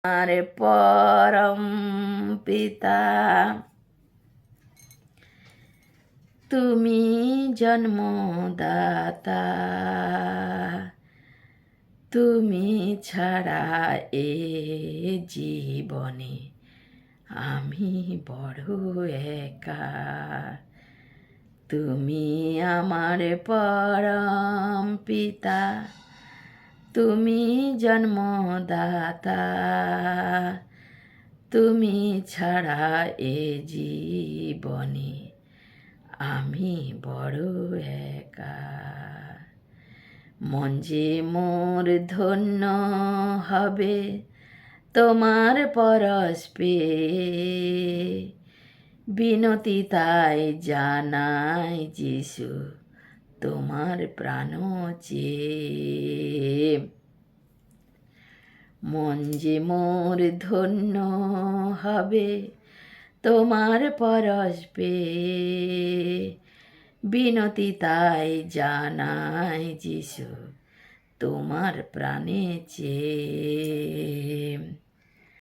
আমার পরম পিতা, তুমি জন্মদাতা, তুমি ছাড়া এ জীবনে আমি বড় একা। তুমি আমার পরম পিতা, তুমি জন্মদাতা, তুমি ছাড়া এ জীবনে আমি বড় একা। মন যে মোর ধন্য হবে তোমার পরশ পেয়ে, বিনতি তাই জানাই যিশু তোমার প্রাণ চেয়ে। মন যে মোর ধন্য হবে তোমার পরশ পেয়ে, বিনতি তাই জানাই যিশু তোমার প্রাণে চেয়ে।